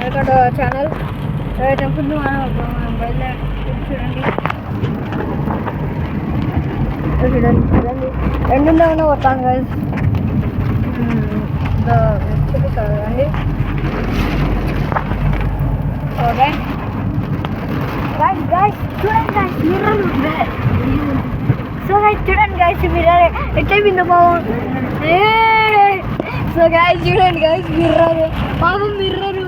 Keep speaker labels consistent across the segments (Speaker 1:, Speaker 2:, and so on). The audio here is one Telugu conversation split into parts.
Speaker 1: Welcome to our channel. ముందు మనం బయలుదేరి చూడండి చూడండి రెండుందా ఉన్నా వస్తాను గైస్. చూపిస్తారు కదండి. ఓకే గైస్ చూడండి గైస్ మిర్రర్. సో గైస్ చూడండి గైస్ మిర్రర్ ఎట్లయిపోయిందో బాగుంది. సో గైస్ చూడండి గైస్ మిర్రర్ బాబు మిర్రర్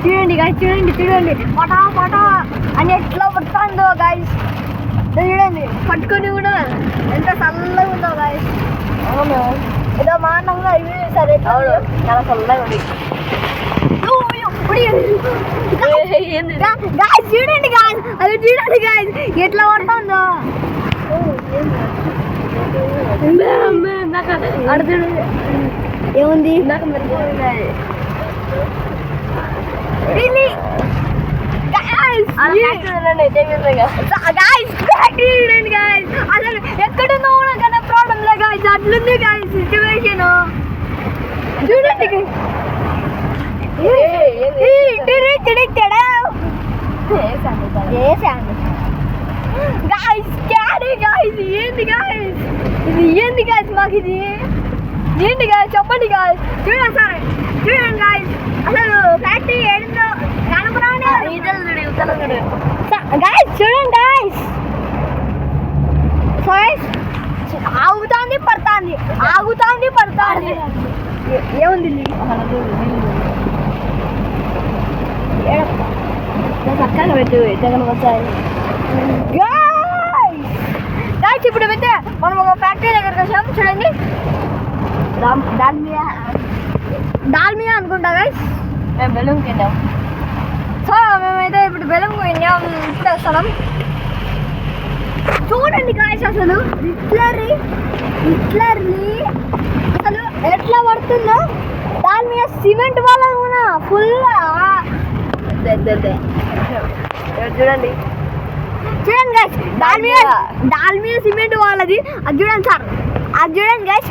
Speaker 1: చూడండి గైస్ చూడండి పటా పటా అని ఎట్లా పడుతుందో గైస్. చూడండి పట్టుకొని కూడా ఎంత చల్లగా ఉందో గైస్. అవును ఏదో మానంగా ఇవి సరే అవును చాలా చల్లగా ఉంది. చూడండి గాయస్ అది చూడండి గాయస్ ఎట్లా పడుతుందో. ఏముంది అసలు ఎక్కడున్నా కూడా కనపడడం లే గాయస్. అట్లుంది గాయస్ సిచ్యువేషన్. చూడండి ఏంది గాయస్ ఇది ఏంది గాయస్ మాకు ఇది ఏంటి గాయస్ చెప్పండి గాయస్. చూడండి సార్ చూడండి గాయస్ అసలు ఫ్యాక్టరీ ఏంటో కనపరానే గాయస్. చూడండి గాయస్ ఆగుతాంది పడుతుంది ఆగుతాంది పడుతుంది. ఏముంది పక్కన పెట్టు జగన్ వస్తాయి గాయస్. ఇప్పుడు అయితే మనం ఒక ఫ్యాక్టరీ దగ్గరకు వచ్చాము. చూడండి దాల్మియా అనుకుంటా గాయస్. మేము బెలూమ్కి వెళ్ళాం. సో మేమైతే ఇప్పుడు బెలూమ్కి వెళ్ళాం. ఇప్పుడు వస్తున్నాం. చూడండి గాయస్ అసలు హిట్లర్లీ అసలు ఎట్లా పడుతుందో. దాని మీద సిమెంట్ వాళ్ళ కూడా ఫుల్ చూడండి గైస్ దాని మీద సిమెంట్ వాళ్ళది. అది చూడండి సార్ అది చూడండి గైస్.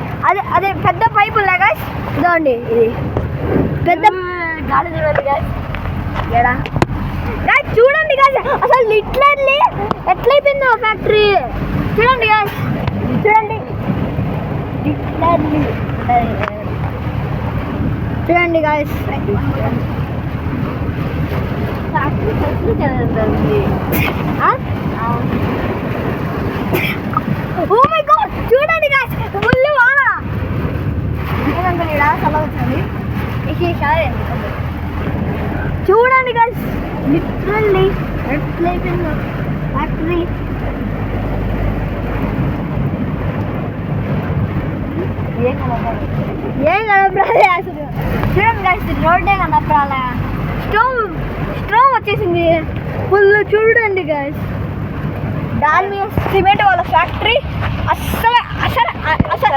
Speaker 1: అదే పెద్ద పైపు లే గైస్. ఇదండి ఇది పెద్ద గాలి చూడండి గైస్. ఏడా గైస్ చూడండి గైస్ అసలు లిటరల్లీ ఎట్లయిపోయిందో ఫ్యాక్టరీ. చూడండి గైస్ చూడండి లిటరల్లీ చూడండి గైస్. ఓ మై గాడ్ చూడండి గైస్ ఫుల్ వాన. ఏమంటే ఇక్కడ చల్ల వచ్చింది చూడండి గైస్ లిటరల్లీ ఎట్లయిపోయిందో ఫ్యాక్టరీ. ఏం కనపరాలే అసలు. చూడండి గైస్ రోడ్డే కనపరాలే. స్టోవ్ వచ్చేసింది ఫుల్. చూడండి గైస్ దాని మీద సిమెంట్ వాళ్ళ ఫ్యాక్టరీ. అస్సలు అసలు అసలు